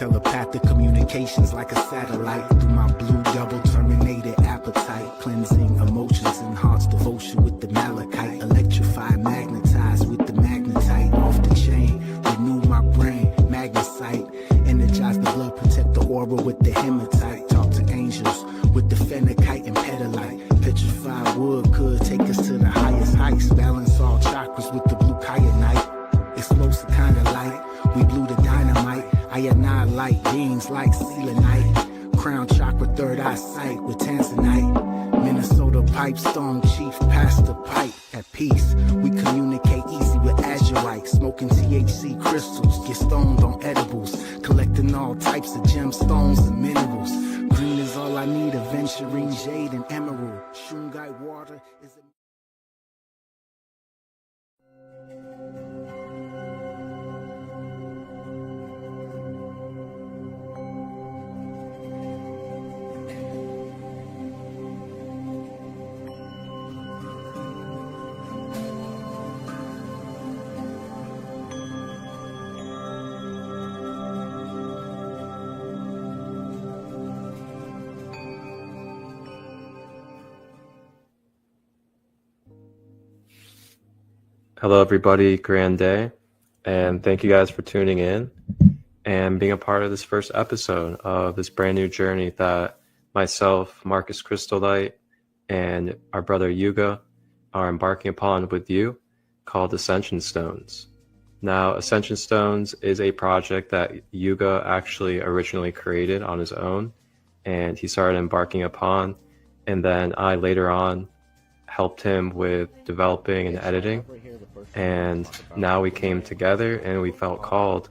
Telepathic communications like a satellite through my blue double terminated appetite, cleansing emotions and heart's devotion with the malachite, electrify, magnetize with the magnetite, off the chain, renew my brain, magnesite, energize the blood, protect the aura with the hematite, talk to angels with the phenakite and pedalite, petrified wood could take us to the highest heights, balance all chakras with the blue kyanite, explosive kind of light, we blew the dynamite, I annihilate beings like selenite, crown chakra, third eye sight with tanzanite, Minnesota pipe, stone chief, pastor pipe, at peace, we communicate easy with azurite, smoking THC crystals, get stoned on edibles, collecting all types of gemstones and minerals, green is all I need, aventurine, jade and emerald, shungite water is a... Hello, everybody. Grand day. And thank you guys for tuning in and being a part of this first episode of this brand new journey that myself, Marcus ChristoLight, and our brother Yuuga are embarking upon with you, called Ascension Stones. Now, Ascension Stones is a project that Yuuga actually originally created on his own, and he started embarking upon, and then I later on helped him with developing and editing, and now we came together and we felt called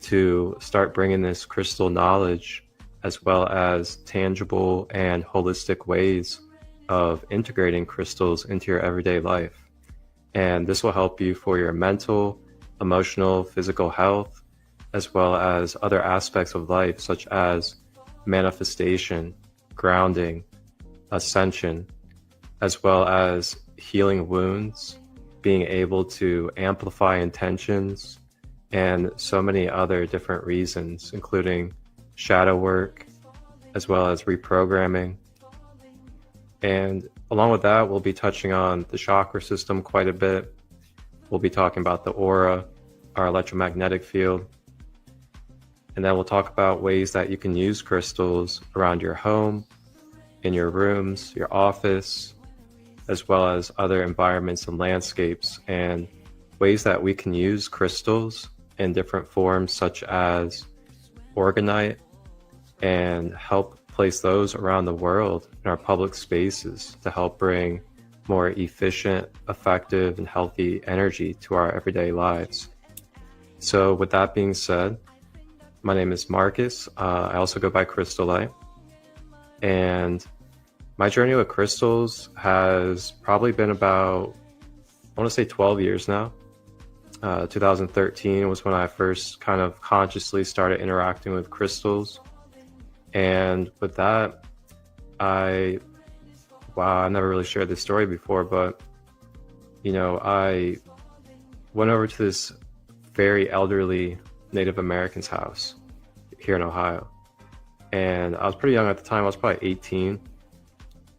to start bringing this crystal knowledge as well as tangible and holistic ways of integrating crystals into your everyday life. And this will help you for your mental, emotional, physical health, as well as other aspects of life such as manifestation, grounding, ascension, as well as healing wounds, being able to amplify intentions, and so many other different reasons, including shadow work, as well as reprogramming. And along with that, we'll be touching on the chakra system quite a bit. We'll be talking about the aura, our electromagnetic field, and then we'll talk about ways that you can use crystals around your home, in your rooms, your office, as well as other environments and landscapes, and ways that we can use crystals in different forms such as orgonite, and help place those around the world in our public spaces to help bring more efficient, effective, and healthy energy to our everyday lives. So with that being said, my name is Marcus. I also go by ChristoLight, and my journey with crystals has probably been about, I want to say 12 years now. 2013 was when I first kind of consciously started interacting with crystals. And with that, I never really shared this story before, but, I went over to this very elderly Native American's house here in Ohio. And I was pretty young at the time. I was probably 18.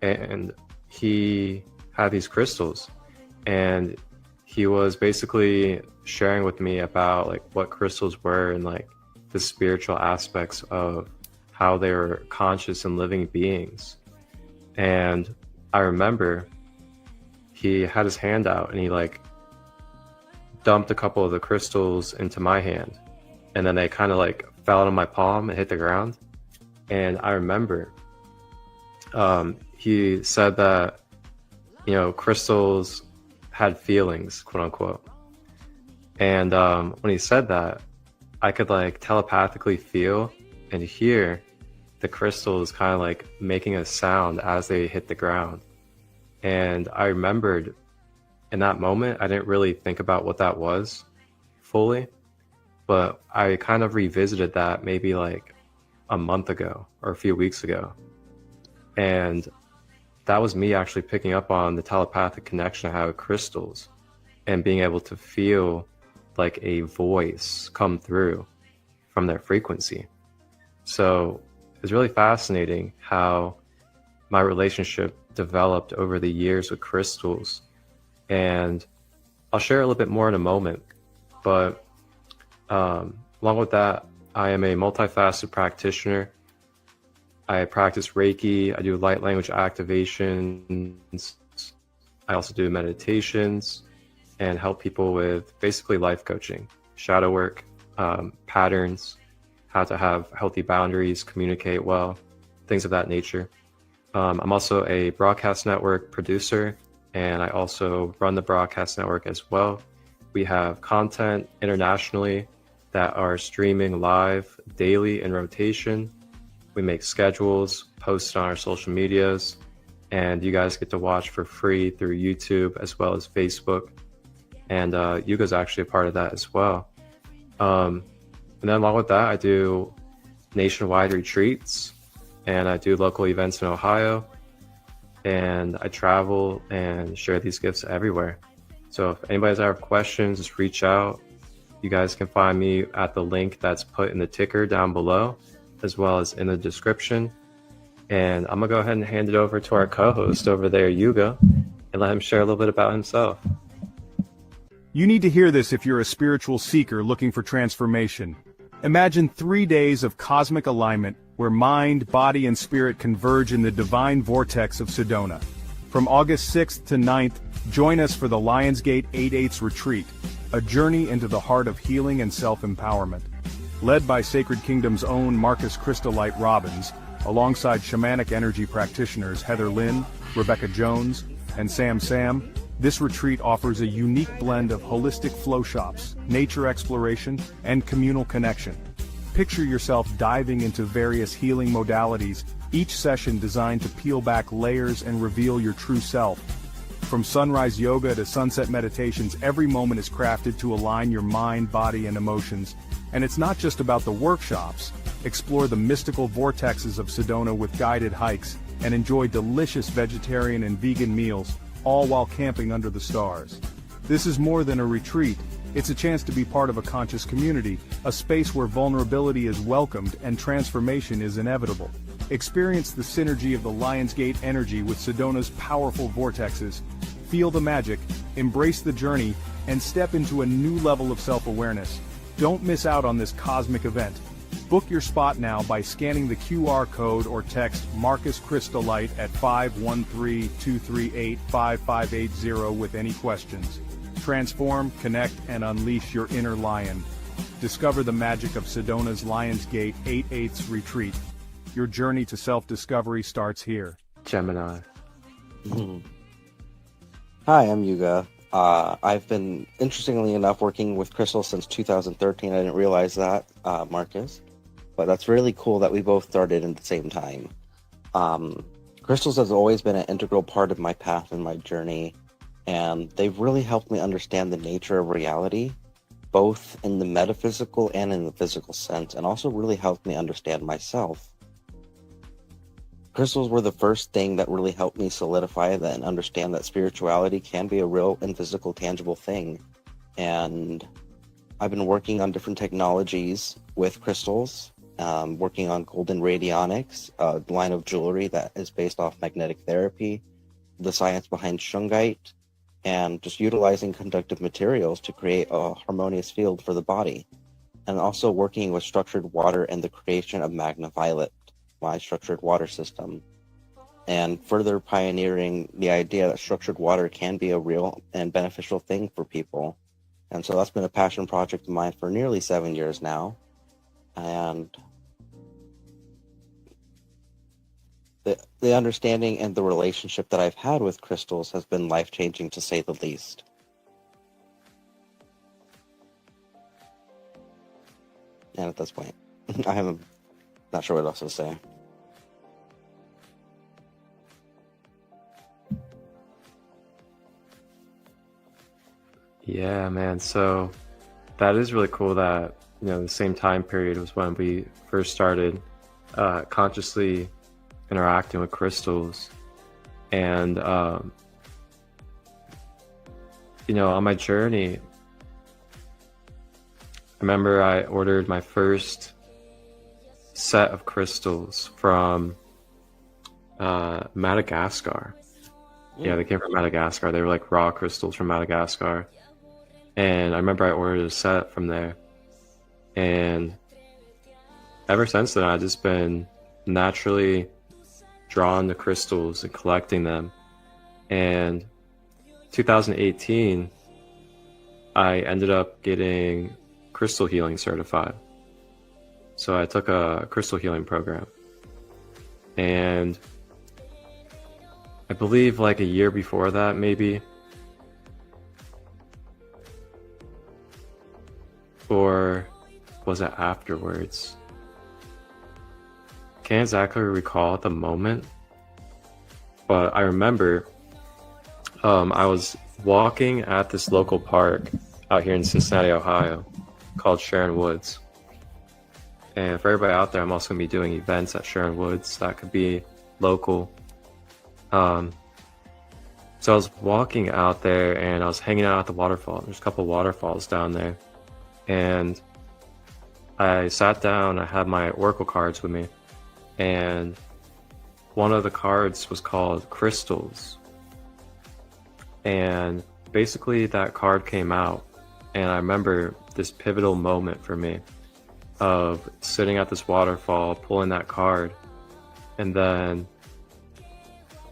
And he had these crystals, and he was basically sharing with me about like what crystals were and like the spiritual aspects of how they were conscious and living beings. And I remember he had his hand out and he like dumped a couple of the crystals into my hand, and then they kind of like fell out of my palm and hit the ground. And I remember he said that, crystals had feelings, quote unquote. And when he said that, I could like telepathically feel and hear the crystals kind of like making a sound as they hit the ground. And I remembered in that moment, I didn't really think about what that was fully, but I kind of revisited that maybe like a month ago or a few weeks ago. And that was me actually picking up on the telepathic connection I have with crystals and being able to feel like a voice come through from their frequency. So it's really fascinating how my relationship developed over the years with crystals. And I'll share a little bit more in a moment. But along with that, I am a multifaceted practitioner. I practice Reiki, I do light language activations, I also do meditations and help people with basically life coaching, shadow work, patterns, how to have healthy boundaries, communicate well, things of that nature. I'm also a broadcast network producer, and I also run the broadcast network as well. We have content internationally that are streaming live daily in rotation. We make schedules, post on our social medias, and you guys get to watch for free through YouTube as well as Facebook. And Yuuga's actually a part of that as well. And then along with that, I do nationwide retreats, and I do local events in Ohio, and I travel and share these gifts everywhere. So if anybody's have questions, just reach out. You guys can find me at the link that's put in the ticker down below, as well as in the description. And I'm gonna go ahead and hand it over to our co-host over there, Yuuga, and let him share a little bit about himself. You need to hear this if you're a spiritual seeker looking for transformation. Imagine 3 days of cosmic alignment where mind, body, and spirit converge in the divine vortex of Sedona. From August 6th to 9th, join us for the Lionsgate 8/8 Retreat, a journey into the heart of healing and self-empowerment. Led by Sacred Kingdom's own ChristoLight Robbins, alongside shamanic energy practitioners Heather Lynn, Rebecca Jones, and Sam, this retreat offers a unique blend of holistic flow shops, nature exploration, and communal connection. Picture yourself diving into various healing modalities, each session designed to peel back layers and reveal your true self. From sunrise yoga to sunset meditations, every moment is crafted to align your mind, body, and emotions. And it's not just about the workshops. Explore the mystical vortexes of Sedona with guided hikes, and enjoy delicious vegetarian and vegan meals, all while camping under the stars. This is more than a retreat. It's a chance to be part of a conscious community, a space where vulnerability is welcomed and transformation is inevitable. Experience the synergy of the Lionsgate energy with Sedona's powerful vortexes. Feel the magic, embrace the journey, and step into a new level of self-awareness. Don't miss out on this cosmic event. Book your spot now by scanning the QR code or text Marcus ChristoLight at 513-238-5580 with any questions. Transform, connect, and unleash your inner lion. Discover the magic of Sedona's Lionsgate 8/8 Retreat. Your journey to self-discovery starts here. Gemini. Hi, I'm Yuuga. I've been, interestingly enough, working with crystals since 2013. I didn't realize that, Marcus. But that's really cool that we both started at the same time. Crystals has always been an integral part of my path and my journey, and they've really helped me understand the nature of reality, both in the metaphysical and in the physical sense, and also really helped me understand myself. Crystals were the first thing that really helped me solidify that and understand that spirituality can be a real and physical, tangible thing. And I've been working on different technologies with crystals, working on golden radionics, a line of jewelry that is based off magnetic therapy, the science behind shungite, and just utilizing conductive materials to create a harmonious field for the body. And also working with structured water and the creation of Magna-Violet, my structured water system, and further pioneering the idea that structured water can be a real and beneficial thing for people. And so that's been a passion project of mine for nearly 7 years now. And the understanding and the relationship that I've had with crystals has been life-changing, to say the least. And at this point, not sure what else to say. Yeah, man. So that is really cool that, the same time period was when we first started consciously interacting with crystals. And, on my journey, I remember I ordered my first set of crystals from Madagascar. Yeah, they came from Madagascar. They were like raw crystals from Madagascar. And I remember I ordered a set from there. And ever since then, I've just been naturally drawn to crystals and collecting them. And 2018, I ended up getting crystal healing certified. So I took a crystal healing program. And I believe like a year before that, maybe, or was it afterwards? Can't exactly recall at the moment, but I remember I was walking at this local park out here in Cincinnati, Ohio, called Sharon Woods. And for everybody out there, I'm also going to be doing events at Sharon Woods that could be local. So I was walking out there and I was hanging out at the waterfall. There's a couple waterfalls down there. And I sat down, I had my oracle cards with me. And one of the cards was called Crystals. And basically that card came out. And I remember this pivotal moment for me of sitting at this waterfall, pulling that card. And then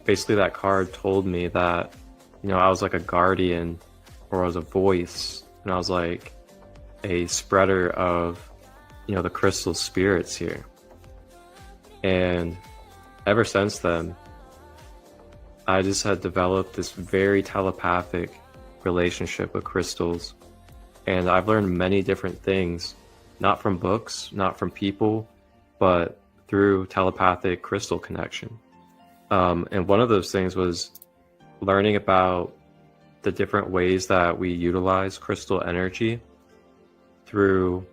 basically that card told me that, you know, I was like a guardian, or I was a voice, and I was like a spreader of, you know, the crystal spirits here. And ever since then, I just had developed this very telepathic relationship with crystals. And I've learned many different things, not from books, not from people, but through telepathic crystal connection. And one of those things was learning about the different ways that we utilize crystal energy through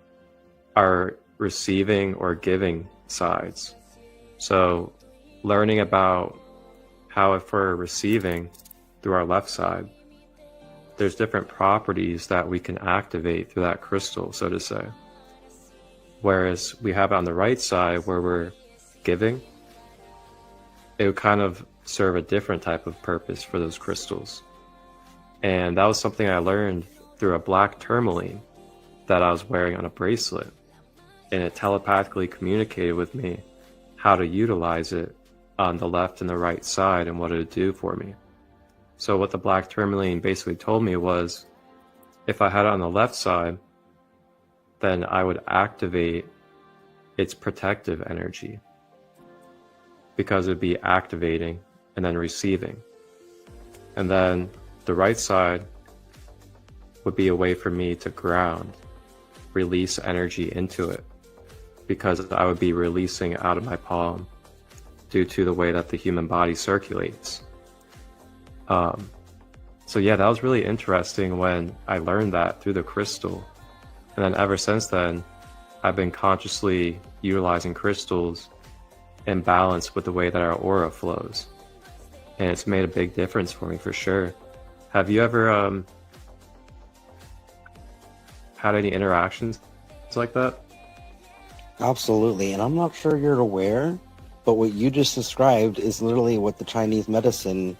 our receiving or giving sides. So learning about how if we're receiving through our left side, there's different properties that we can activate through that crystal, so to say. Whereas we have it on the right side where we're giving, it would kind of serve a different type of purpose for those crystals. And that was something I learned through a black tourmaline that I was wearing on a bracelet. And it telepathically communicated with me how to utilize it on the left and the right side and what it would do for me. So what the black tourmaline basically told me was, if I had it on the left side, then I would activate its protective energy, because it would be activating and then receiving. And then the right side would be a way for me to ground, release energy into it, because I would be releasing out of my palm due to the way that the human body circulates. So yeah, that was really interesting when I learned that through the crystal. And then ever since then, I've been consciously utilizing crystals in balance with the way that our aura flows. And it's made a big difference for me, for sure. Have you ever had any interactions like that? Absolutely, and I'm not sure you're aware, but what you just described is literally what the Chinese medicine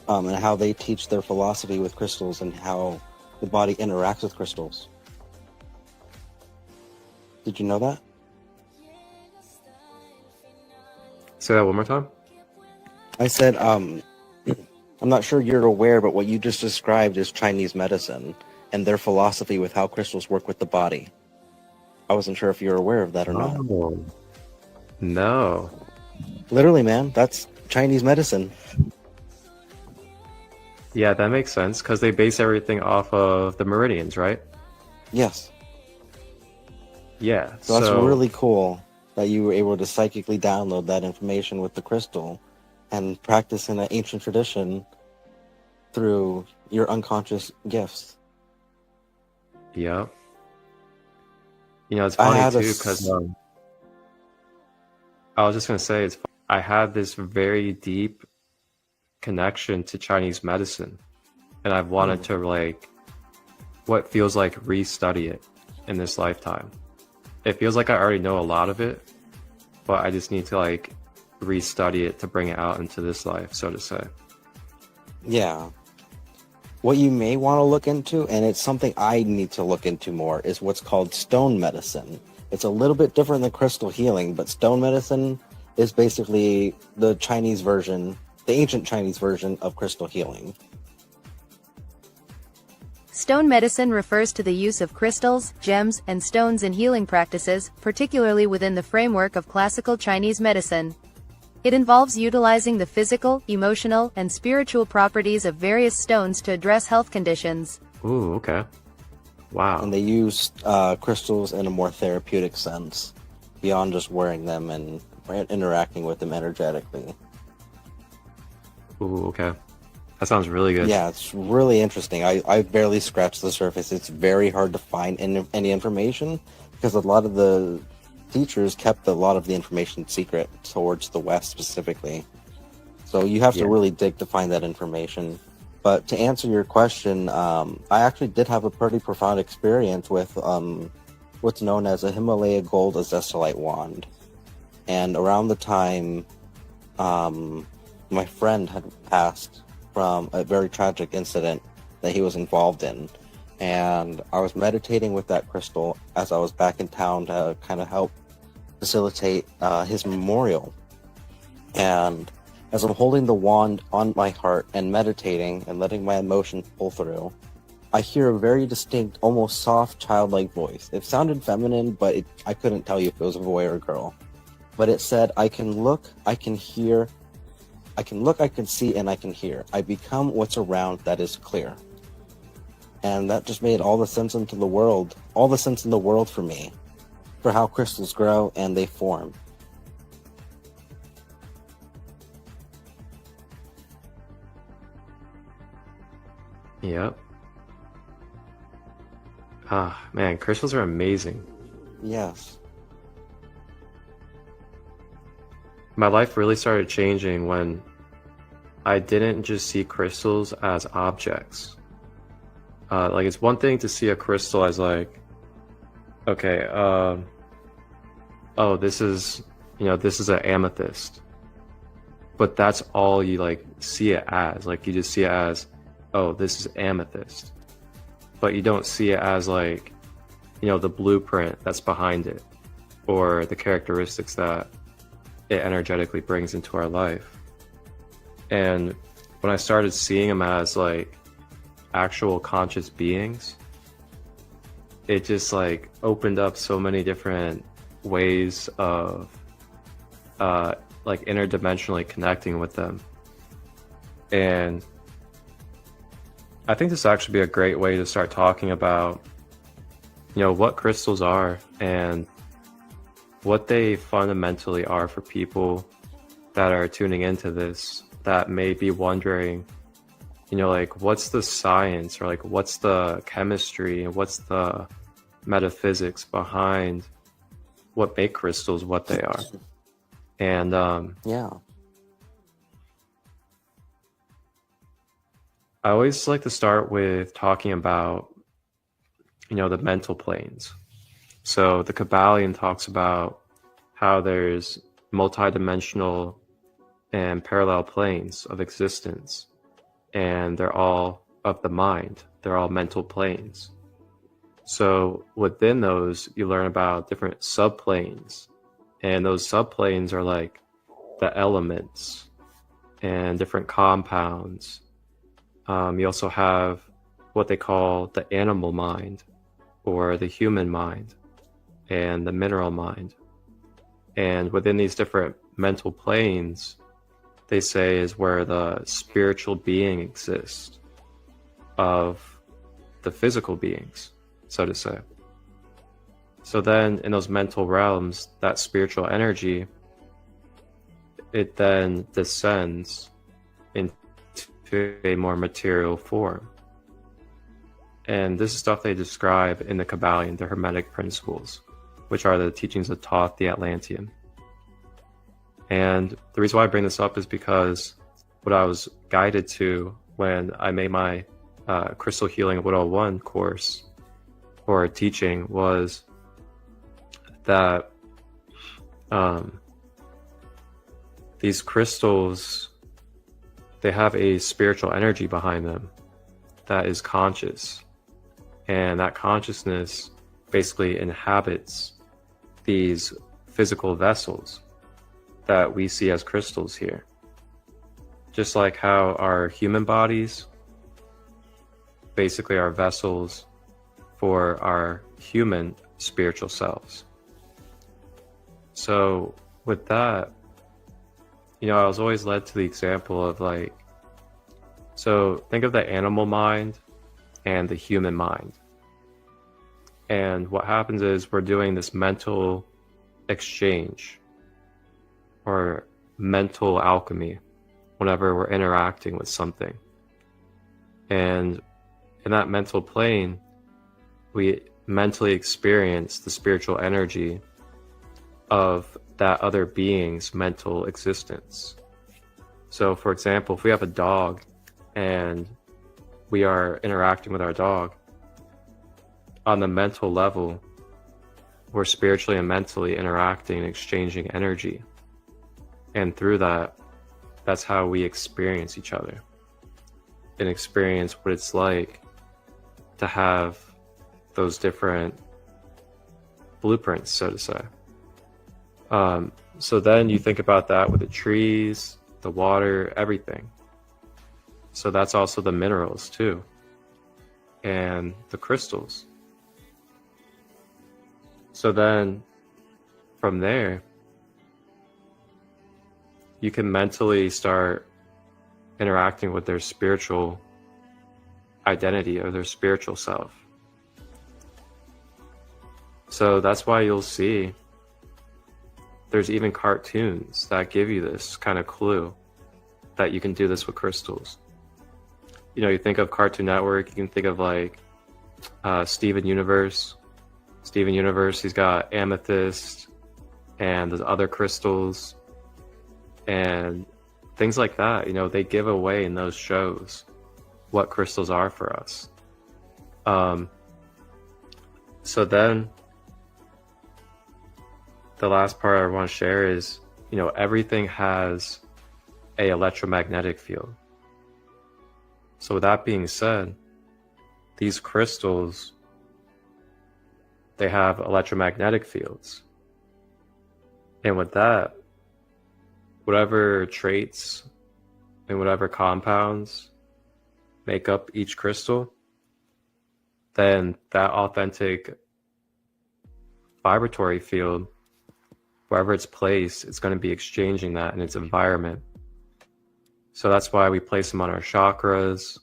and how they teach their philosophy with crystals and how the body interacts with crystals. Did you know that? Say that one more time. I said, I'm not sure you're aware, but what you just described is Chinese medicine and their philosophy with how crystals work with the body. I wasn't sure if you're aware of that or not. No. Literally, man, that's Chinese medicine. Yeah, that makes sense, because they base everything off of the meridians, right? Yes. Yeah. So that's really cool that you were able to psychically download that information with the crystal and practice in an ancient tradition through your unconscious gifts. Yeah. You know, it's funny too, because I was just going to say, I had this very deep connection to Chinese medicine, and I've wanted to, like, what feels like restudy it in this lifetime. It feels like I already know a lot of it, but I just need to like restudy it to bring it out into this life, so to say. Yeah. What you may want to look into, and it's something I need to look into more, is what's called stone medicine. It's a little bit different than crystal healing, but stone medicine is basically the Chinese version, the ancient Chinese version of crystal healing. Stone medicine refers to the use of crystals, gems, and stones in healing practices, particularly within the framework of classical Chinese medicine. It involves utilizing the physical, emotional, and spiritual properties of various stones to address health conditions. Ooh, okay. Wow. And they use crystals in a more therapeutic sense, beyond just wearing them and interacting with them energetically. Ooh, okay. That sounds really good. Yeah, it's really interesting. I've barely scratched the surface. It's very hard to find any information because a lot of the teachers kept a lot of the information secret towards the West specifically. So you have to really dig to find that information. But to answer your question, I actually did have a pretty profound experience with what's known as a Himalaya Gold Azestolite wand. And around the time my friend had passed from a very tragic incident that he was involved in. And I was meditating with that crystal as I was back in town to kind of help facilitate his memorial. And as I'm holding the wand on my heart and meditating and letting my emotions pull through, I hear a very distinct, almost soft, childlike voice. It sounded feminine, but I couldn't tell you if it was a boy or a girl. But it said, I can look, I can hear, I can look, I can see, and I can hear. I become what's around that is clear. And that just made all the sense in the world for me, for how crystals grow and they form. Yep. Ah, man, crystals are amazing. Yes. My life really started changing when I didn't just see crystals as objects. Like, it's one thing to see a crystal as like, okay, oh, this is an amethyst. But that's all you like see it as. Like, you just see it as, oh, this is amethyst. But you don't see it as like, the blueprint that's behind it, or the characteristics that it energetically brings into our life. And when I started seeing them as like actual conscious beings, it just like opened up so many different ways of like interdimensionally connecting with them. And I think this actually be a great way to start talking about what crystals are and what they fundamentally are for people that are tuning into this, that may be wondering, like, what's the science, or like, what's the chemistry, and what's the metaphysics behind what make crystals what they are. And I always like to start with talking about the mental planes. So the Kabbalion talks about how there's multidimensional and parallel planes of existence, and they're all of the mind. They're all mental planes. So within those, you learn about different subplanes, and those subplanes are like the elements and different compounds. You also have what they call the animal mind, or the human mind, and the mineral mind. And within these different mental planes, they say is where the spiritual being exists of the physical beings, so to say. So then in those mental realms, that spiritual energy, it then descends into a more material form. And this is stuff they describe in the Kabbalion, the Hermetic principles, which are the teachings of Thoth the Atlantean. And the reason why I bring this up is because what I was guided to when I made my Crystal Healing 101 course or teaching was that these crystals, they have a spiritual energy behind them that is conscious. And that consciousness basically inhabits these physical vessels that we see as crystals here. Just like how our human bodies basically are vessels for our human spiritual selves. So with that, I was always led to the example of so think of the animal mind and the human mind. And what happens is we're doing this mental exchange or mental alchemy whenever we're interacting with something. And in that mental plane, we mentally experience the spiritual energy of that other being's mental existence. So for example, if we have a dog and we are interacting with our dog, on the mental level, we're spiritually and mentally interacting and exchanging energy. And through that, that's how we experience each other and experience what it's like to have those different blueprints, so to say. So then you think about that with the trees, the water, everything. So that's also the minerals too, and the crystals. So then from there, you can mentally start interacting with their spiritual identity or their spiritual self. So that's why you'll see there's even cartoons that give you this kind of clue that you can do this with crystals. You think of Cartoon Network, you can think of Steven Universe. Steven Universe, he's got amethyst and there's other crystals and things like that. They give away in those shows what crystals are for us. So then the last part I want to share is, everything has a electromagnetic field. So with that being said, these crystals, they have electromagnetic fields. And with that, whatever traits and whatever compounds make up each crystal, then that authentic vibratory field, wherever it's placed, it's going to be exchanging that in its environment. So that's why we place them on our chakras,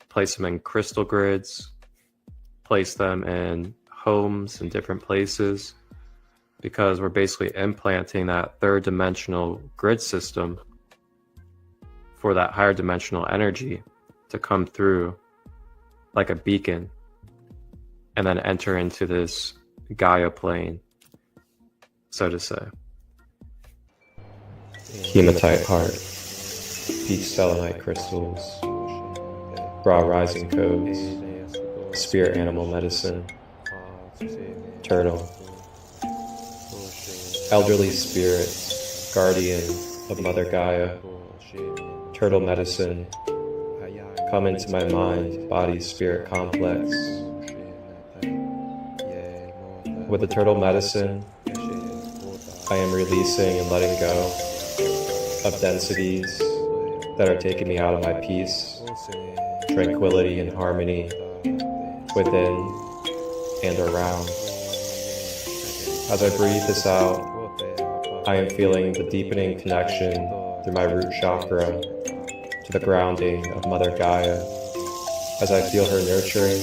place them in crystal grids, place them in homes and different places, because we're basically implanting that third dimensional grid system for that higher dimensional energy to come through like a beacon and then enter into this Gaia plane, so to say. Hematite heart, peach selenite crystals, raw rising codes, spirit animal medicine, turtle, elderly spirit, guardian of Mother Gaia, turtle medicine, come into my mind, body, spirit complex. With the turtle medicine, I am releasing and letting go of densities that are taking me out of my peace, tranquility, and harmony within and around. As I breathe this out, I am feeling the deepening connection through my root chakra to the grounding of Mother Gaia as I feel her nurturing,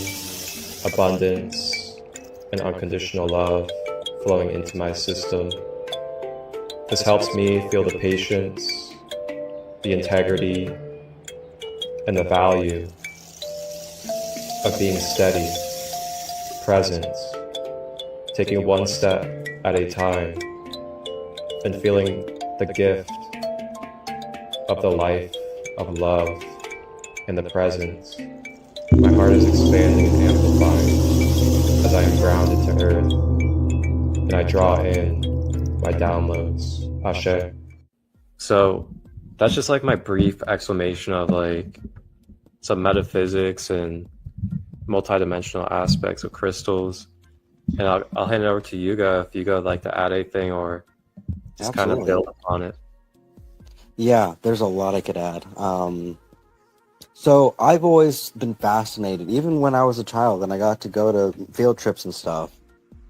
abundance, and unconditional love flowing into my system. This helps me feel the patience, the integrity, and the value of being steady, present, taking one step at a time, and feeling the gift of the life of love in the present. My heart is expanding and amplifying as I am grounded to earth, and I draw in my downloads. Ashe. So that's just like my brief explanation of like some metaphysics and multidimensional aspects of crystals. And I'll hand it over to Yuuga if Yuuga would like to add anything or just kind of Absolutely. build upon it. Yeah, there's a lot I could add. So I've always been fascinated, even when I was a child and I got to go to field trips and stuff.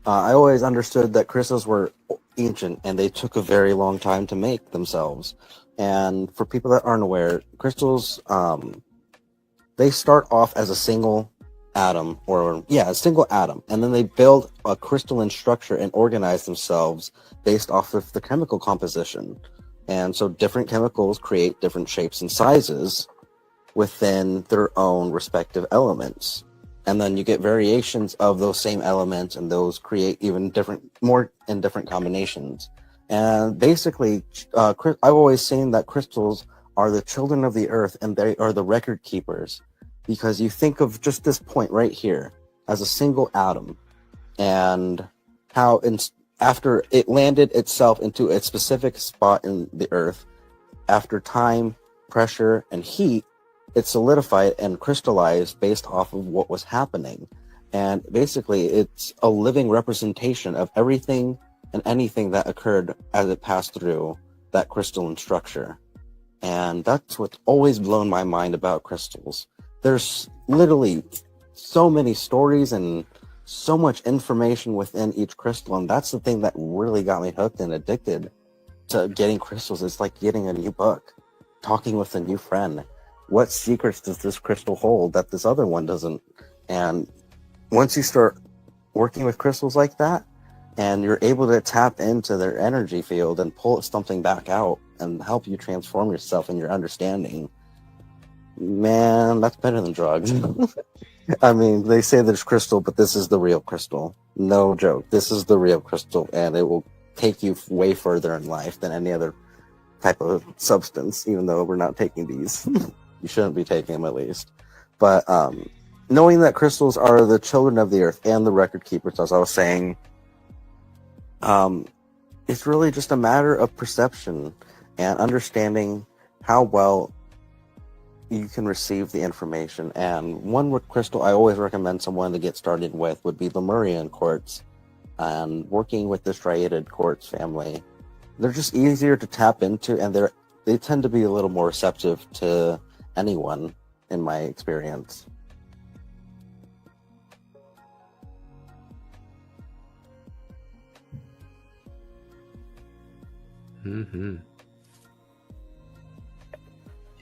I always understood that crystals were ancient and they took a very long time to make themselves. And for people that aren't aware, crystals, they start off as a single atom, a single atom, and then they build a crystalline structure and organize themselves based off of the chemical composition. And so different chemicals create different shapes and sizes within their own respective elements. And then you get variations of those same elements, and those create even more in different combinations. And basically, I've always seen that crystals are the children of the earth, and they are the record keepers. Because you think of just this point right here as a single atom, and how after it landed itself into a specific spot in the earth, after time, pressure, and heat, it solidified and crystallized based off of what was happening. And basically, it's a living representation of everything and anything that occurred as it passed through that crystalline structure. And that's what's always blown my mind about crystals. There's literally so many stories and so much information within each crystal, and that's the thing that really got me hooked and addicted to getting crystals. It's like getting a new book, talking with a new friend. What secrets does this crystal hold that this other one doesn't? And once you start working with crystals like that, and you're able to tap into their energy field and pull something back out and help you transform yourself and your understanding, man, that's better than drugs. I mean, they say there's crystal, but this is the real crystal. No joke. This is the real crystal, and it will take you way further in life than any other type of substance, even though we're not taking these. You shouldn't be taking them, at least. But knowing that crystals are the children of the earth and the record keepers, as I was saying, it's really just a matter of perception and understanding how well you can receive the information. And one crystal I always recommend someone to get started with would be Lemurian quartz. And working with the striated quartz family, they're just easier to tap into, and they tend to be a little more receptive to anyone, in my experience.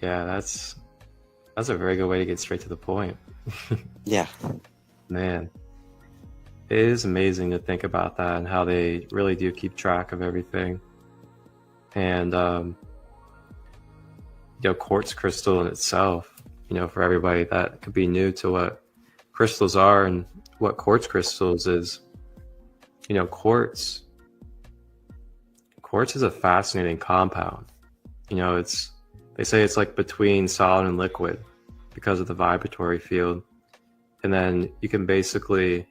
Yeah, that's a very good way to get straight to the point. Yeah. Man, it is amazing to think about that and how they really do keep track of everything. And quartz crystal in itself, for everybody that could be new to what crystals are and what quartz crystals is, quartz is a fascinating compound. They say it's like between solid and liquid because of the vibratory field. And then you can basically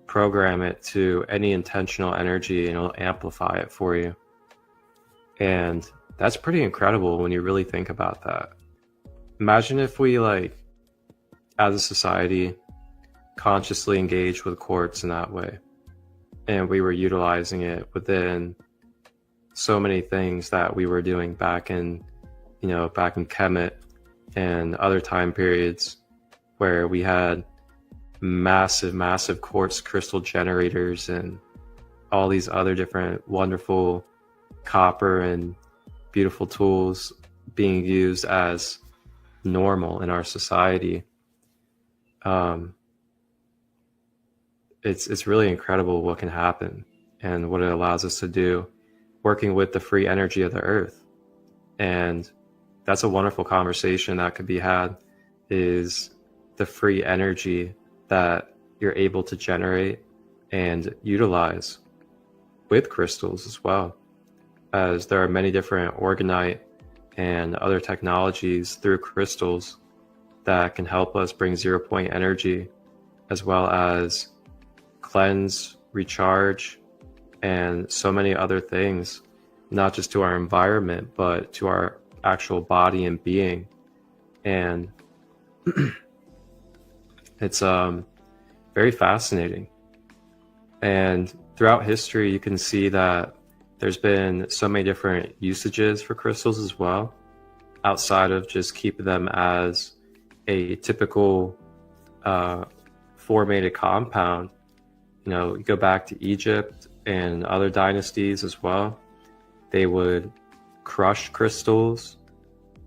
program it to any intentional energy and it'll amplify it for you. And that's pretty incredible when you really think about that. Imagine if we, as a society, consciously engaged with quartz in that way. And we were utilizing it within so many things that we were doing back in Kemet and other time periods where we had massive quartz crystal generators and all these other different wonderful copper and beautiful tools being used as normal in our society. It's really incredible what can happen and what it allows us to do working with the free energy of the earth. And that's a wonderful conversation that could be had, is the free energy that you're able to generate and utilize with crystals as well, as there are many different orgonite and other technologies through crystals that can help us bring 0 point energy, as well as cleanse, recharge, and so many other things not just to our environment, but to our actual body and being. And it's very fascinating. And throughout history, you can see that there's been so many different usages for crystals as well, outside of just keeping them as a typical formated compound. You know, you go back to Egypt and other dynasties as well. They would crush crystals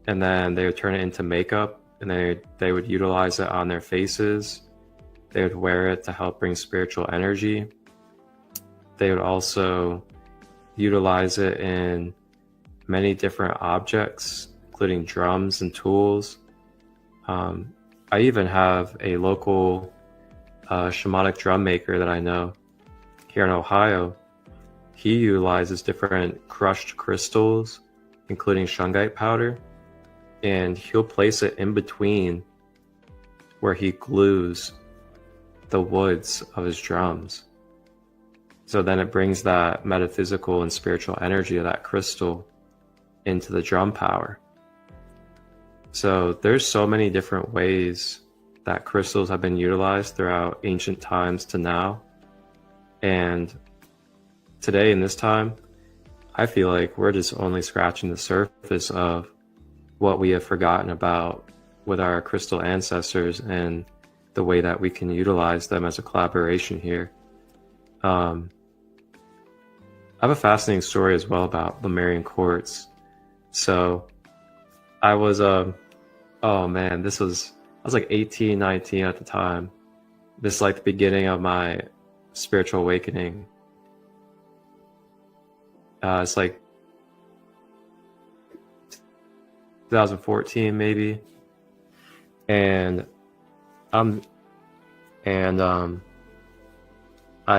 and then they would turn it into makeup, and they would utilize it on their faces. They would wear it to help bring spiritual energy. They would also utilize it in many different objects, including drums and tools. I even have a local shamanic drum maker that I know here in Ohio. He utilizes different crushed crystals, including shungite powder, and he'll place it in between where he glues the woods of his drums. So then it brings that metaphysical and spiritual energy of that crystal into the drum power. So there's so many different ways that crystals have been utilized throughout ancient times to now. And today in this time, I feel like we're just only scratching the surface of what we have forgotten about with our crystal ancestors and the way that we can utilize them as a collaboration here. I have a fascinating story as well about Lemurian quartz. So I was, oh man, I was like 18, 19 at the time. This is like the beginning of my spiritual awakening. It's like 2014 maybe. And I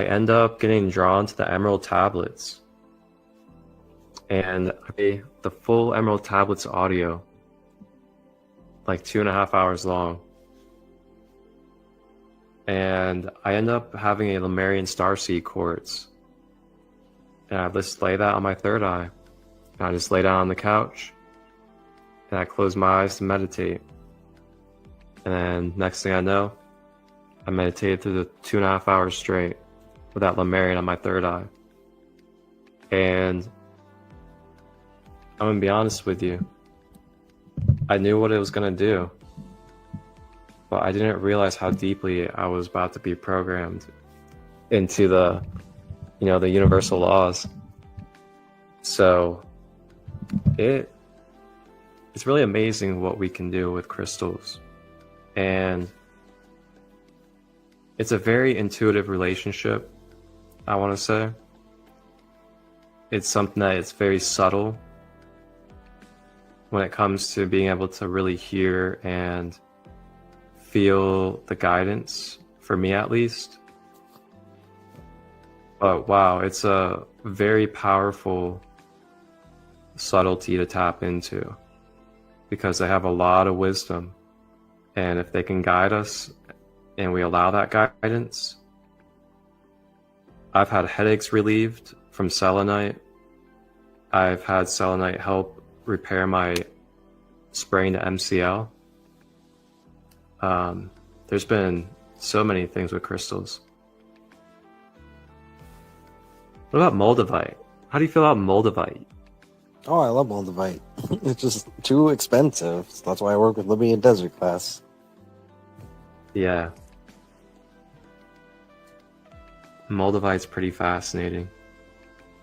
end up getting drawn to the emerald tablets, and I play the full emerald tablets audio, like 2.5 hours long. And I end up having a Lemurian starseed quartz, and I just lay that on my third eye, and I just lay down on the couch, and I close my eyes to meditate. And then next thing I know, I meditated through the 2.5 hours straight with that Lemurian on my third eye. And I'm gonna be honest with you, I knew what it was gonna do, but I didn't realize how deeply I was about to be programmed into the universal laws. So it's really amazing what we can do with crystals. And it's a very intuitive relationship, I want to say. It's something that is very subtle when it comes to being able to really hear and feel the guidance, for me at least. But wow, it's a very powerful subtlety to tap into, because they have a lot of wisdom. And if they can guide us and we allow that guidance, I've had headaches relieved from selenite. I've had selenite help repair my sprained MCL. There's been so many things with crystals. What about moldavite? How do you feel about moldavite? Oh, I love moldavite. It's just too expensive. So that's why I work with Libyan Desert Class. Yeah. Moldavite's pretty fascinating.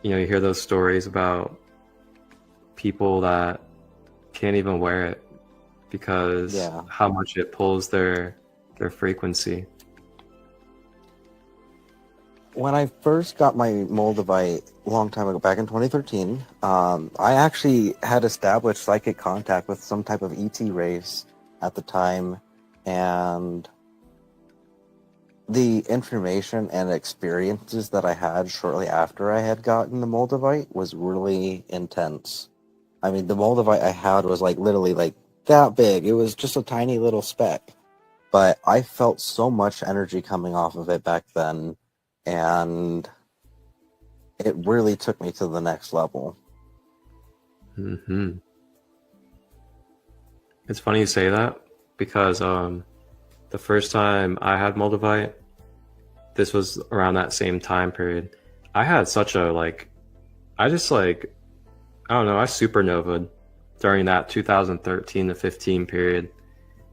You know, you hear those stories about people that can't even wear it because how much it pulls their frequency. When I first got my moldavite a long time ago, back in 2013, I actually had established psychic contact with some type of ET race at the time, and the information and experiences that I had shortly after I had gotten the moldavite was really intense. I mean, the moldavite I had was like literally like that big. It was just a tiny little speck, but I felt so much energy coming off of it back then. And it really took me to the next level. Hmm. It's funny you say that because the first time I had Moldavite, this was around that same time period. I had such a I don't know, I supernovaed during that 2013 to 15 period.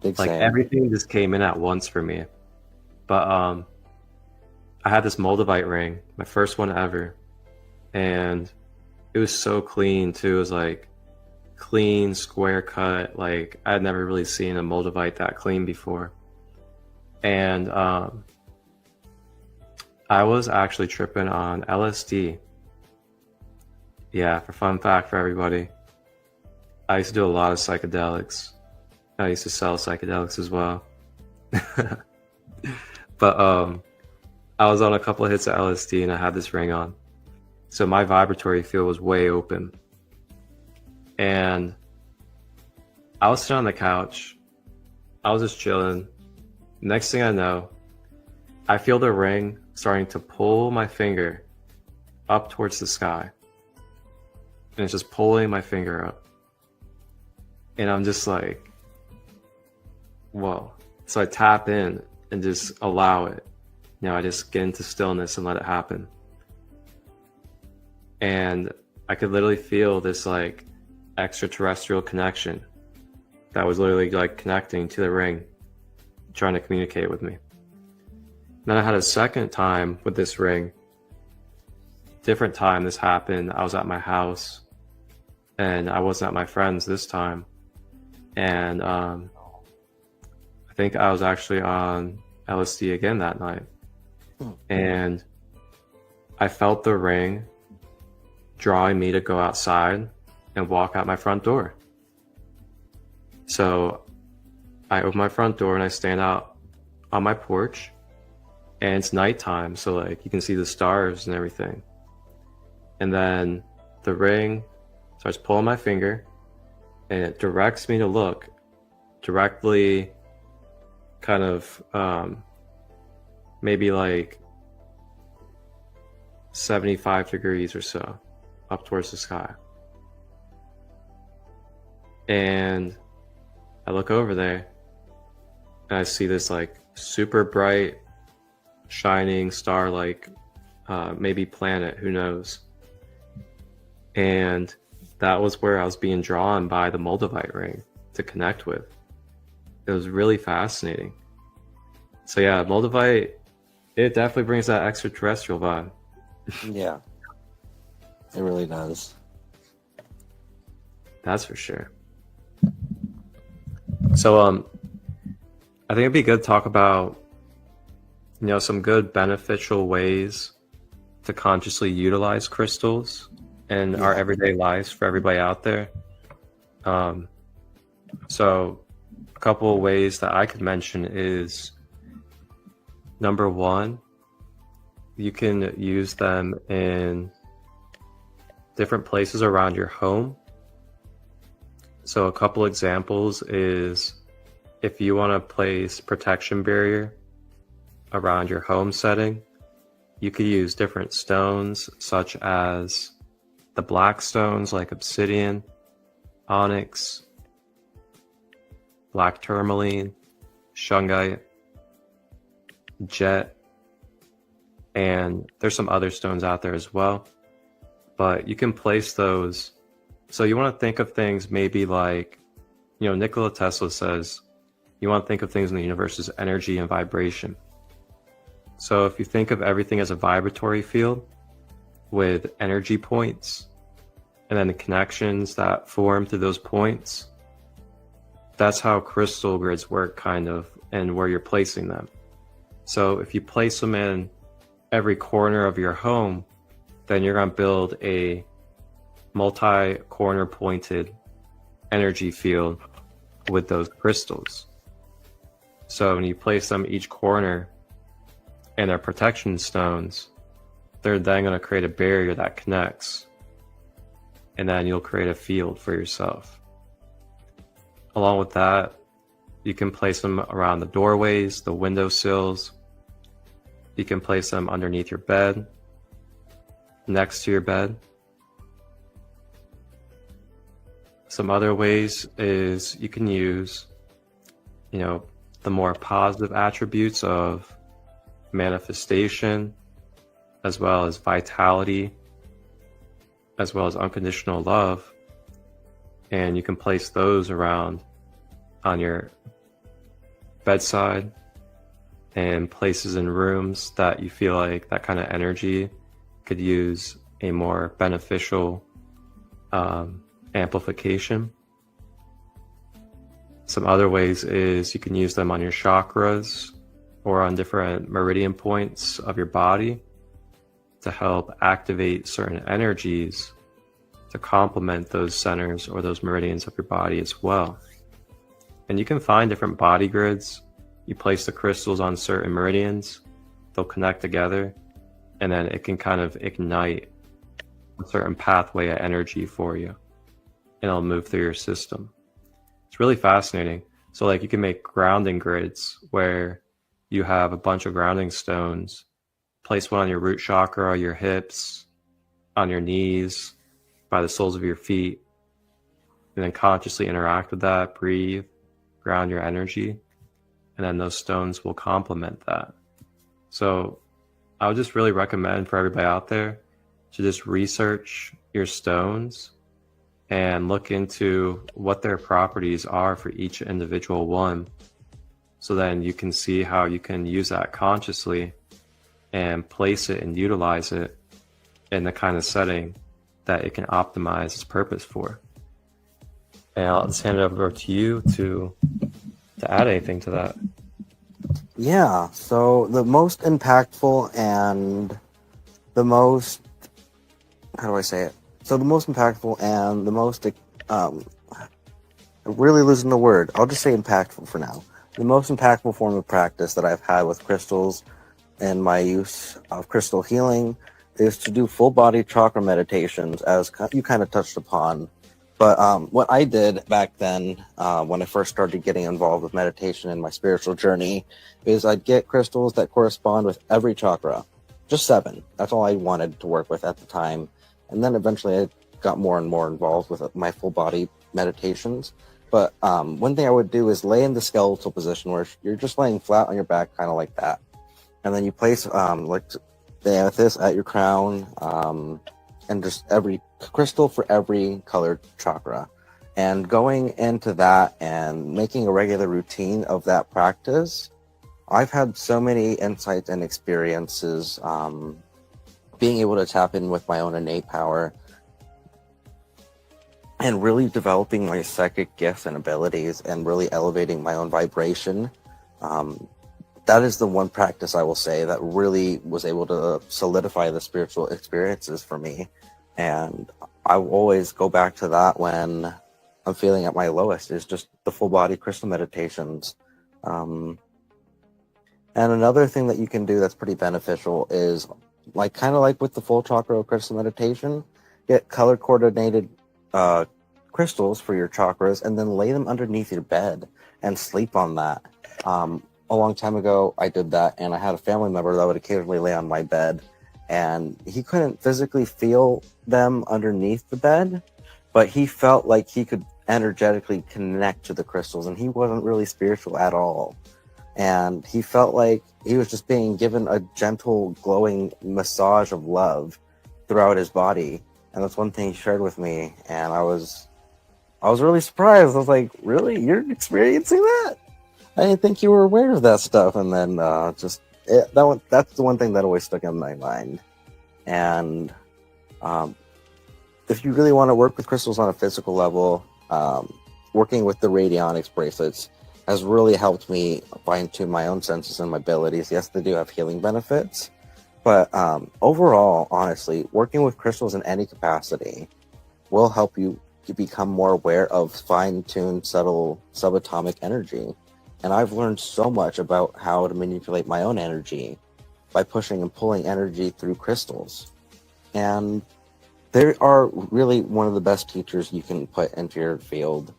Big Like same. everything just came in at once for me. But I had this Moldavite ring, my first one ever, and it was so clean too. It was like clean, square cut. Like I had never really seen a Moldavite that clean before. And I was actually tripping on LSD. Yeah, for fun fact for everybody. I used to do a lot of psychedelics. I used to sell psychedelics as well. But I was on a couple of hits of LSD and I had this ring on. So my vibratory field was way open. And I was sitting on the couch. I was just chilling. Next thing I know, I feel the ring starting to pull my finger up towards the sky. And it's just pulling my finger up. And I'm just like, whoa. So I tap in and just allow it. You know, I just get into stillness and let it happen. And I could literally feel this like extraterrestrial connection that was literally like connecting to the ring, trying to communicate with me. Then I had a second time with this ring. Different time this happened. I was at my house and I wasn't at my friend's this time. And I think I was actually on LSD again that night. And I felt the ring drawing me to go outside and walk out my front door. So I open my front door and I stand out on my porch, and it's nighttime, so like you can see the stars and everything. And then the ring starts pulling my finger and it directs me to look directly kind of maybe like 75 degrees or so up towards the sky. And I look over there and I see this like super bright shining star, like maybe planet, who knows. And that was where I was being drawn by the Moldavite ring to connect with. It was really fascinating. So yeah, Moldavite, it definitely brings that extraterrestrial vibe. Yeah, it really does. That's for sure. So I think it'd be good to talk about, you know, some good beneficial ways to consciously utilize crystals in our everyday lives for everybody out there. So a couple of ways that I could mention is, number one, you can use them in different places around your home. So a couple examples is if you want to place protection barrier around your home setting, you could use different stones such as the black stones like obsidian, onyx, black tourmaline, shungite, jet, and there's some other stones out there as well. But you can place those. So you want to think of things maybe like, you know, Nikola Tesla says, you want to think of things in the universe as energy and vibration. So if you think of everything as a vibratory field with energy points and then the connections that form through those points, that's how crystal grids work, kind of, and where you're placing them. So if you place them in every corner of your home, then you're going to build a multi-corner pointed energy field with those crystals. So when you place them each corner and they're protection stones, they're then going to create a barrier that connects, and then you'll create a field for yourself. Along with that, you can place them around the doorways, the windowsills. You can place them underneath your bed, next to your bed. Some other ways is you can use, the more positive attributes of manifestation, as well as vitality, as well as unconditional love. And you can place those around on your bedside and places in rooms that you feel like that kind of energy could use a more beneficial amplification. Some other ways is you can use them on your chakras or on different meridian points of your body to help activate certain energies to complement those centers or those meridians of your body as well. And you can find different body grids. You place the crystals on certain meridians, they'll connect together, and then it can kind of ignite a certain pathway of energy for you, and it'll move through your system. It's really fascinating. So like you can make grounding grids where you have a bunch of grounding stones, place one on your root chakra, or your hips, on your knees, by the soles of your feet, and then consciously interact with that, breathe, ground your energy, and then those stones will complement that. So I would just really recommend for everybody out there to just research your stones and look into what their properties are for each individual one. So then you can see how you can use that consciously and place it and utilize it in the kind of setting that it can optimize its purpose for. And I'll just hand it over to you to add anything to that. Yeah, so the most impactful and the most, how do I say it? So the most impactful and the most, I'm really losing the word. I'll just say impactful for now. The most impactful form of practice that I've had with crystals and my use of crystal healing is to do full body chakra meditations, as you kind of touched upon. But what I did back then, when I first started getting involved with meditation in my spiritual journey, is I'd get crystals that correspond with every chakra. Just 7. That's all I wanted to work with at the time. And then eventually I got more and more involved with my full body meditations. But one thing I would do is lay in the skeletal position where you're just laying flat on your back, kind of like that. And then you place like the amethyst at your crown, and just every crystal for every colored chakra. And going into that and making a regular routine of that practice, I've had so many insights and experiences, being able to tap in with my own innate power and really developing my psychic gifts and abilities and really elevating my own vibration. That is the one practice I will say that really was able to solidify the spiritual experiences for me. And I will always go back to that when I'm feeling at my lowest, is just the full body crystal meditations. And another thing that you can do that's pretty beneficial is kind of like with the full chakra crystal meditation, get color coordinated crystals for your chakras and then lay them underneath your bed and sleep on that. A long time ago, I did that, and I had a family member that would occasionally lay on my bed, and he couldn't physically feel them underneath the bed, but he felt like he could energetically connect to the crystals, and he wasn't really spiritual at all. And he felt like he was just being given a gentle, glowing massage of love throughout his body. And that's one thing he shared with me, and I was really surprised. I was like, really? You're experiencing that? I didn't think you were aware of that stuff. And then that's the one thing that always stuck in my mind. And if you really want to work with crystals on a physical level, working with the radionics bracelets has really helped me fine-tune my own senses and my abilities. Yes, they do have healing benefits, but overall, honestly, working with crystals in any capacity will help you to become more aware of fine-tuned, subtle, subatomic energy. And I've learned so much about how to manipulate my own energy by pushing and pulling energy through crystals. And they are really one of the best teachers you can put into your field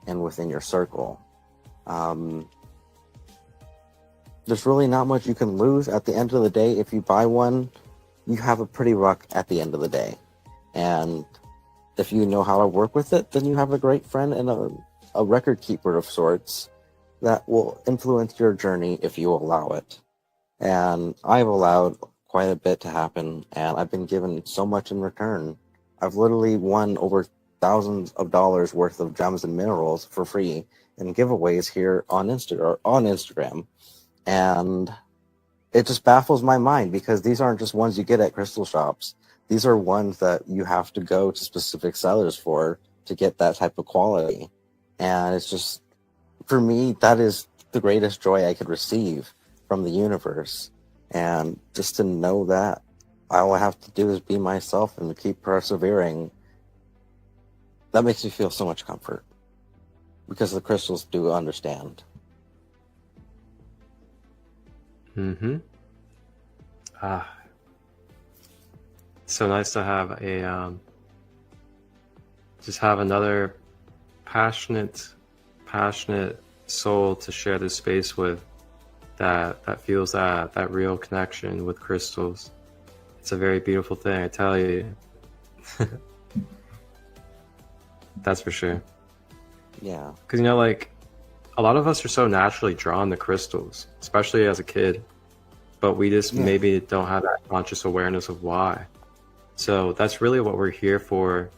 and within your circle. There's really not much you can lose at the end of the day. If you buy one, you have a pretty rock at the end of the day. And if you know how to work with it, then you have a great friend and a record keeper of sorts that will influence your journey if you allow it. And I've allowed quite a bit to happen, and I've been given so much in return. I've literally won over thousands of dollars worth of gems and minerals for free in giveaways here on Instagram. And it just baffles my mind, because these aren't just ones you get at crystal shops. These are ones that you have to go to specific sellers for to get that type of quality. And it's just, for me, that is the greatest joy I could receive from the universe. And just to know that all I have to do is be myself and keep persevering, that makes me feel so much comfort, because the crystals do understand. So nice to have a just have another passionate soul to share this space with, that feels that real connection with crystals. It's a very beautiful thing, I tell you. That's for sure. Yeah. Because, like, a lot of us are so naturally drawn to crystals, especially as a kid, but we just maybe don't have that conscious awareness of why. So that's really what we're here for,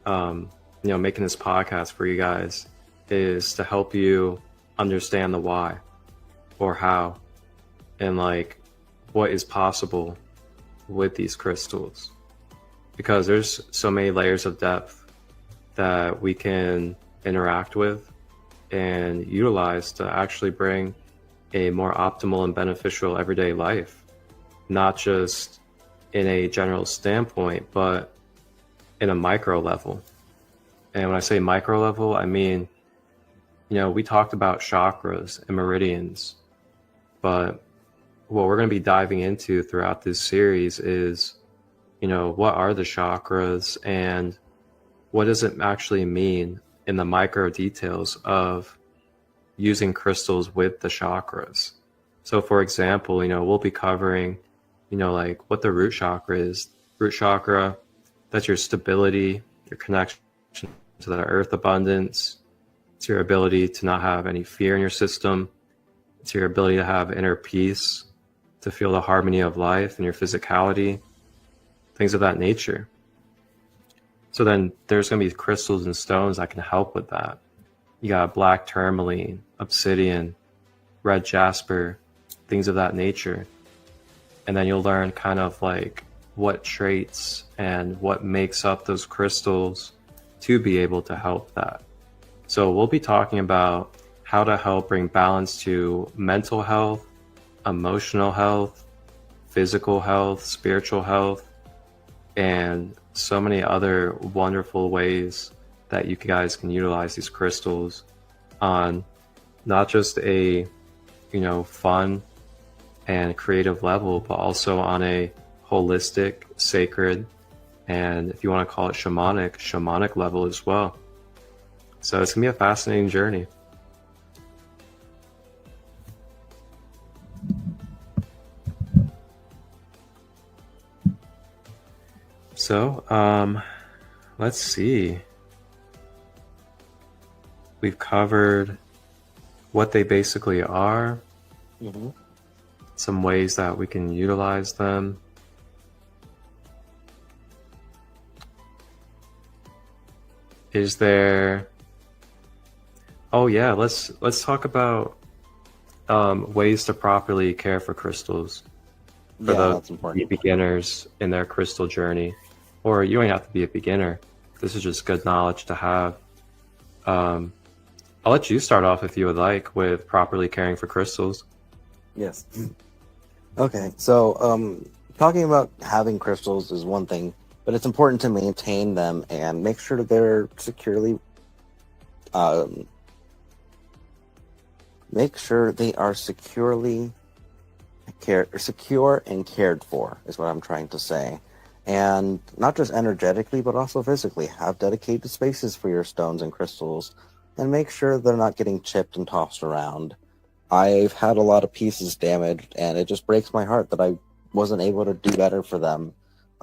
making this podcast for you guys, is to help you understand the why, or how, and like what is possible with these crystals. Because there's so many layers of depth that we can interact with and utilize to actually bring a more optimal and beneficial everyday life, not just in a general standpoint, but in a micro level. And when I say micro level, I mean, we talked about chakras and meridians, but what we're going to be diving into throughout this series is, what are the chakras and what does it actually mean in the micro details of using crystals with the chakras. So for example, we'll be covering, like what the root chakra is. Root chakra, that's your stability, your connection to the earth abundance. It's your ability to not have any fear in your system. It's your ability to have inner peace, to feel the harmony of life and your physicality, things of that nature. So then there's going to be crystals and stones that can help with that. You got black tourmaline, obsidian, red jasper, things of that nature. And then you'll learn kind of like what traits and what makes up those crystals to be able to help that. So we'll be talking about how to help bring balance to mental health, emotional health, physical health, spiritual health, and so many other wonderful ways that you guys can utilize these crystals on not just a fun and creative level, but also on a holistic, sacred, and if you want to call it shamanic level as well. So it's gonna be a fascinating journey. So let's see. We've covered what they basically are, some ways that we can utilize them. Is there... Oh yeah, let's talk about ways to properly care for crystals for the beginners in their crystal journey. Or you don't have to be a beginner. This is just good knowledge to have. I'll let you start off if you would like with properly caring for crystals. Yes. Okay, so talking about having crystals is one thing, but it's important to maintain them and make sure that they're securely make sure they are secure and cared for, is what I'm trying to say. And not just energetically, but also physically. Have dedicated spaces for your stones and crystals, and make sure they're not getting chipped and tossed around. I've had a lot of pieces damaged, and it just breaks my heart that I wasn't able to do better for them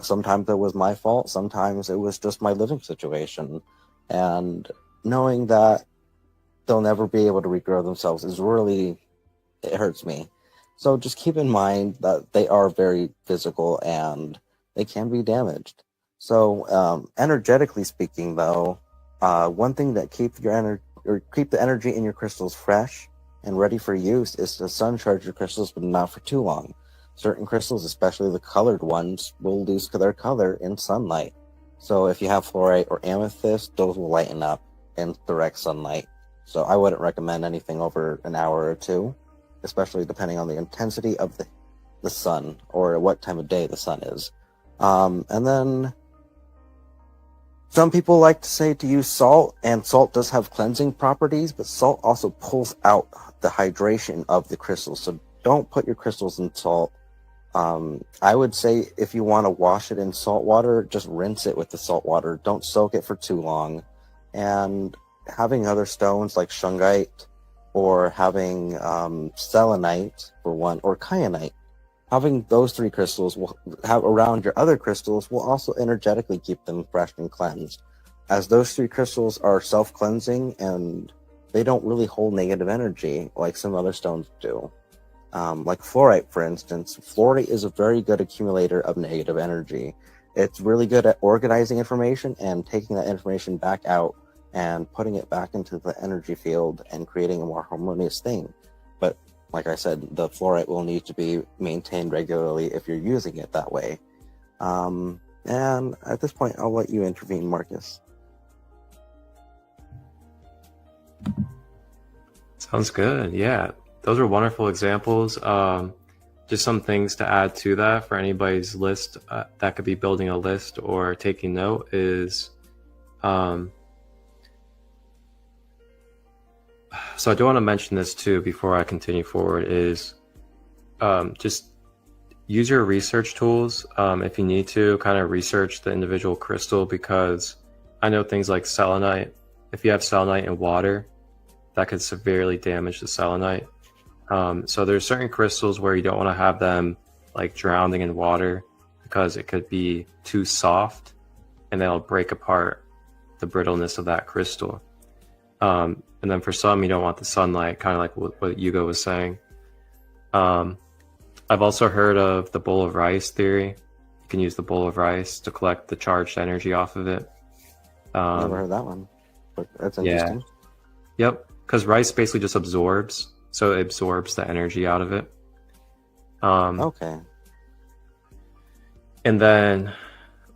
Sometimes it was my fault. Sometimes it was just my living situation. And knowing that they'll never be able to regrow themselves it hurts me. So just keep in mind that they are very physical and they can be damaged. So energetically speaking, though, one thing that keep the energy in your crystals fresh and ready for use is to sun charge your crystals, but not for too long. Certain crystals, especially the colored ones, will lose their color in sunlight. So if you have fluorite or amethyst, those will lighten up in direct sunlight. So I wouldn't recommend anything over an hour or two, especially depending on the intensity of the sun or what time of day the sun is. And then some people like to say to use salt, and salt does have cleansing properties, but salt also pulls out the hydration of the crystals. So don't put your crystals in salt. I would say if you want to wash it in salt water, just rinse it with the salt water. Don't soak it for too long. And having other stones like shungite or having selenite for one, or kyanite, having those three crystals will have around your other crystals will also energetically keep them fresh and cleansed, as those three crystals are self-cleansing and they don't really hold negative energy like some other stones do. Like fluorite, for instance. Fluorite is a very good accumulator of negative energy. It's really good at organizing information and taking that information back out and putting it back into the energy field and creating a more harmonious thing. But like I said, the fluorite will need to be maintained regularly if you're using it that way. And at this point, I'll let you intervene, Marcus. Sounds good. Yeah, those are wonderful examples. Just some things to add to that for anybody's list that could be building a list or taking note is, so I do want to mention this too before I continue forward, is just use your research tools if you need to kind of research the individual crystal, because I know things like selenite, if you have selenite in water, that could severely damage the selenite. So there's certain crystals where you don't want to have them like drowning in water because it could be too soft and they'll break apart the brittleness of that crystal. And then for some, you don't want the sunlight, kind of like what Yuuga was saying. I've also heard of the bowl of rice theory. You can use the bowl of rice to collect the charged energy off of it. Never heard that one, but that's interesting. Yeah. Yep, because rice basically just absorbs, so it absorbs the energy out of it. Okay. And then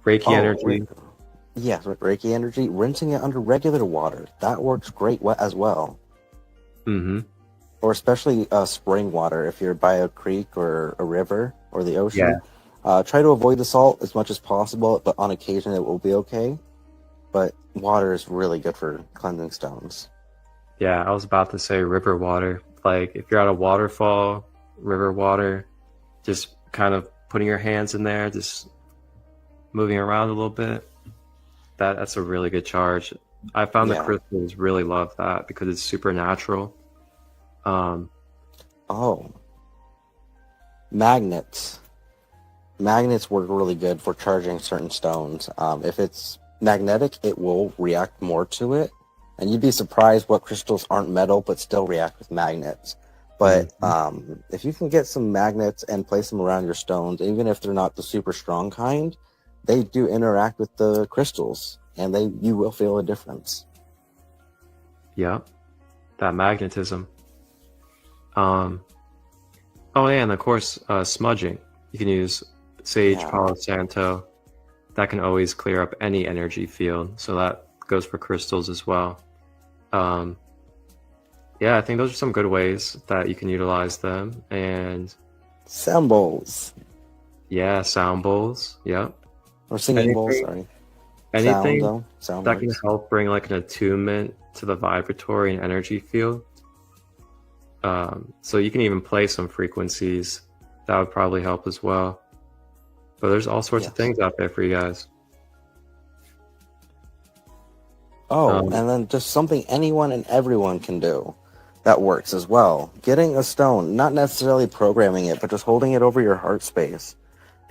Reiki energy. Yes, Reiki energy, rinsing it under regular water. That works great as well. Mm-hmm. Or especially spring water, if you're by a creek or a river or the ocean. Yeah. Try to avoid the salt as much as possible, but on occasion it will be okay. But water is really good for cleansing stones. Yeah, I was about to say river water. Like if you're at a waterfall, river water, just kind of putting your hands in there, just moving around a little bit. That's a really good charge. I found the crystals really love that because it's supernatural. Magnets. Magnets work really good for charging certain stones. If it's magnetic, it will react more to it. And you'd be surprised what crystals aren't metal but still react with magnets. But if you can get some magnets and place them around your stones, even if they're not the super strong kind, they do interact with the crystals, and you will feel a difference. Yeah, that magnetism. Oh, yeah, and of course, smudging. You can use sage, Palo Santo. That can always clear up any energy field, so that goes for crystals as well. Yeah, I think those are some good ways that you can utilize them. And sound bowls. Yeah, sound bowls. Yep. Or singing bowls, sorry. Anything that can help bring like an attunement to the vibratory and energy field. So you can even play some frequencies. That would probably help as well. But there's all sorts of things out there for you guys. And then just something anyone and everyone can do that works as well. Getting a stone, not necessarily programming it, but just holding it over your heart space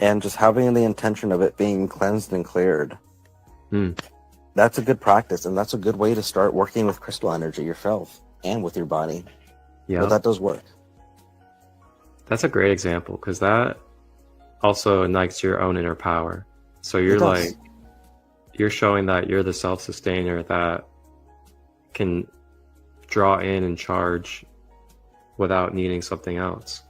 and just having the intention of it being cleansed and cleared. Hmm. That's a good practice, and that's a good way to start working with crystal energy yourself and with your body. Yeah. But that does work. That's a great example, because that also ignites your own inner power. So It you're does. like, you're showing that you're the self-sustainer that can draw in and charge without needing something else.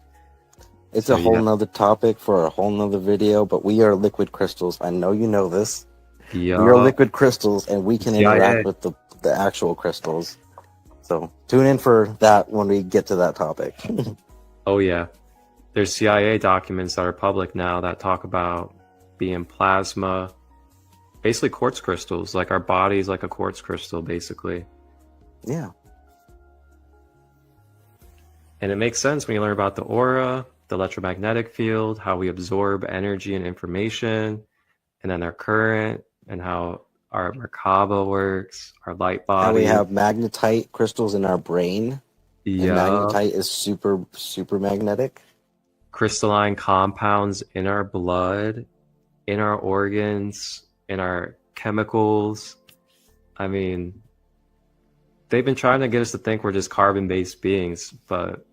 It's So a whole nother topic for a whole nother video, but we are liquid crystals. I know you know this. We are liquid crystals, and we can interact with the actual crystals. So tune in for that when we get to that topic. Oh yeah. There's CIA documents that are public now that talk about being plasma, basically quartz crystals, like our body's like a quartz crystal, basically. Yeah. And it makes sense when you learn about the aura, the electromagnetic field, how we absorb energy and information, and then our current, and how our Merkaba works, our light body. And we have magnetite crystals in our brain. Yeah. And magnetite is super, super magnetic. Crystalline compounds in our blood, in our organs, in our chemicals. I mean, they've been trying to get us to think we're just carbon-based beings, but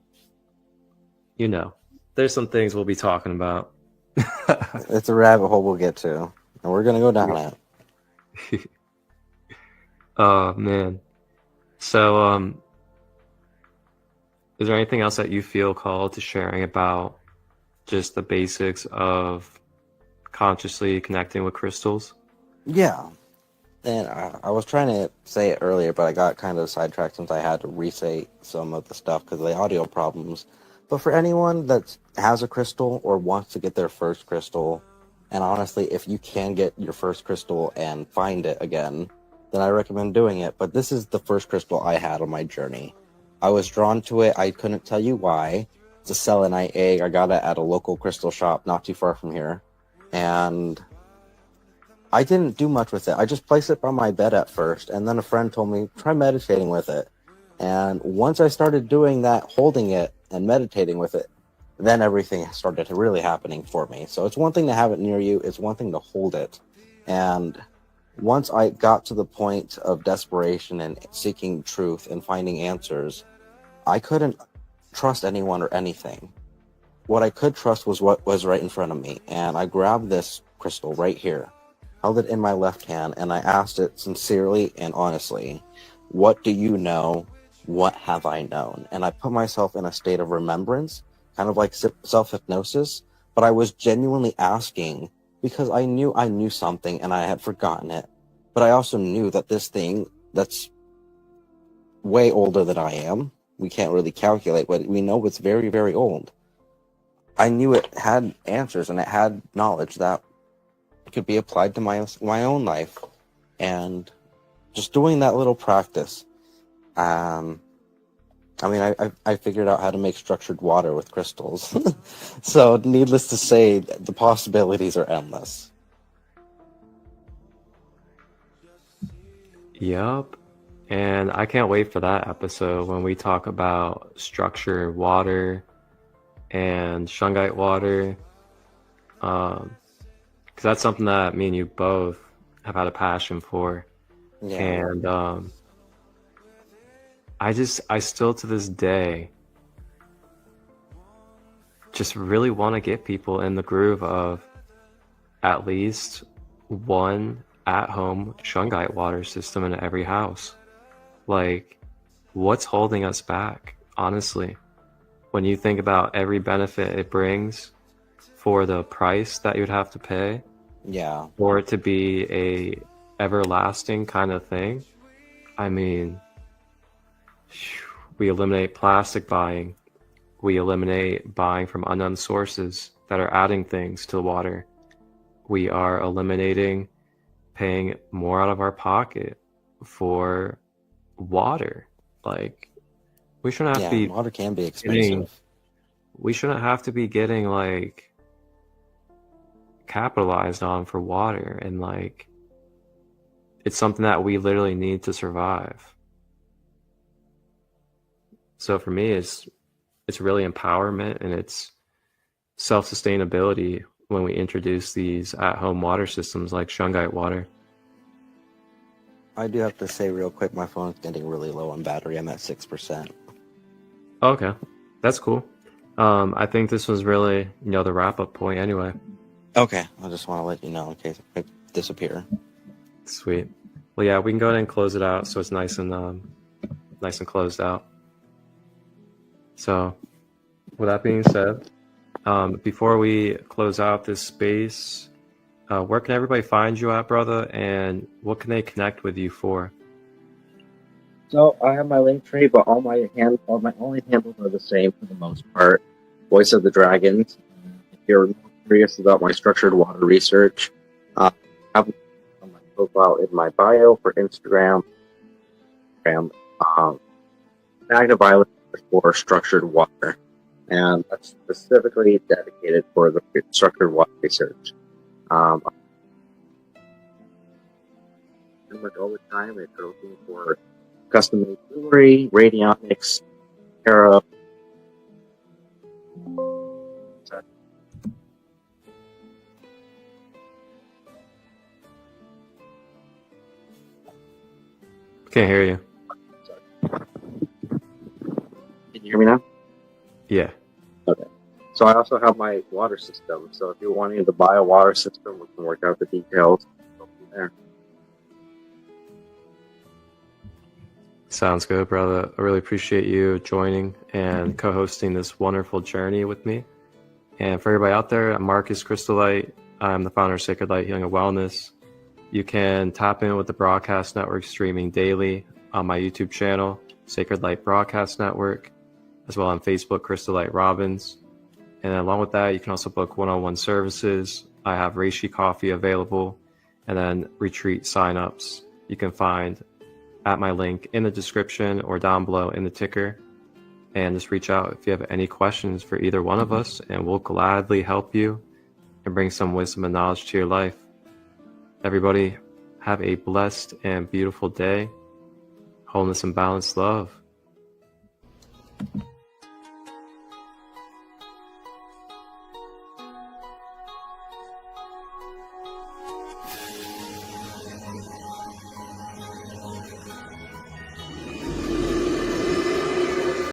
you know, there's some things we'll be talking about. It's a rabbit hole we'll get to, and we're gonna go down it. Oh man. So is there anything else that you feel called to sharing about just the basics of consciously connecting with crystals? Yeah. And I was trying to say it earlier, but I got kind of sidetracked since I had to resay some of the stuff because of the audio problems. But for anyone that has a crystal or wants to get their first crystal, and honestly, if you can get your first crystal and find it again, then I recommend doing it. But this is the first crystal I had on my journey. I was drawn to it. I couldn't tell you why. It's a selenite egg. I got it at a local crystal shop not too far from here. And I didn't do much with it. I just placed it by my bed at first. And then a friend told me, try meditating with it. And once I started doing that, holding it and meditating with it, then everything started really happening for me. So it's one thing to have it near you. It's one thing to hold it. And once I got to the point of desperation and seeking truth and finding answers, I couldn't trust anyone or anything. What I could trust was what was right in front of me. And I grabbed this crystal right here, held it in my left hand, and I asked it sincerely and honestly, what do you know? What have I known? And I put myself in a state of remembrance, kind of like self-hypnosis, but I was genuinely asking because I knew something and I had forgotten it. But I also knew that this thing that's way older than I am, we can't really calculate, but we know it's very, very old. I knew it had answers and it had knowledge that could be applied to my own life. And just doing that little practice, I figured out how to make structured water with crystals. So needless to say, the possibilities are endless. Yup. And I can't wait for that episode when we talk about structured water and shungite water. Because that's something that me and you both have had a passion for. Yeah. And I still to this day just really want to get people in the groove of at least one at-home shungite water system in every house. Like, what's holding us back, honestly? When you think about every benefit it brings for the price that you'd have to pay, Yeah. for it to be a everlasting kind of thing, I mean, we eliminate plastic buying. We eliminate buying from unknown sources that are adding things to the water. We are eliminating paying more out of our pocket for water. Like, we shouldn't have to be water can be expensive. we shouldn't have to be getting like capitalized on for water, and like it's something that we literally need to survive. So for me, it's really empowerment and it's self-sustainability when we introduce these at-home water systems like shungite water. I do have to say real quick, my phone is getting really low on battery. I'm at 6%. Okay, that's cool. I think this was really, the wrap-up point anyway. Okay, I just want to let you know in case I disappear. Sweet. Well, yeah, we can go ahead and close it out so it's nice and closed out. So, with that being said, before we close out this space, where can everybody find you at, brother, and what can they connect with you for? So I have my link tree, but all my only handles are the same for the most part. Voice of the Dragons. If you're curious about my structured water research, I have on my profile in my bio for Instagram. Magna-Violet for structured water, and that's specifically dedicated for the structured water research. Pretty much all the time, if you're looking for custom-made jewelry, radionics, tarot. Can't hear you. Can you hear me now? Yeah. Okay. So I also have my water system. So if you're wanting to buy a water system, we can work out the details. Go from there. Sounds good, brother. I really appreciate you joining and co-hosting this wonderful journey with me. And for everybody out there, I'm Marcus ChristoLight. I'm the founder of Sacred Light Healing and Wellness. You can tap in with the broadcast network streaming daily on my YouTube channel, Sacred Light Broadcast Network, as well on Facebook, ChristoLight Robbins. And along with that, you can also book one-on-one services. I have Reishi coffee available, and then retreat signups you can find at my link in the description or down below in the ticker. And just reach out if you have any questions for either one of us, and we'll gladly help you and bring some wisdom and knowledge to your life. Everybody, have a blessed and beautiful day. Wholeness and balanced love.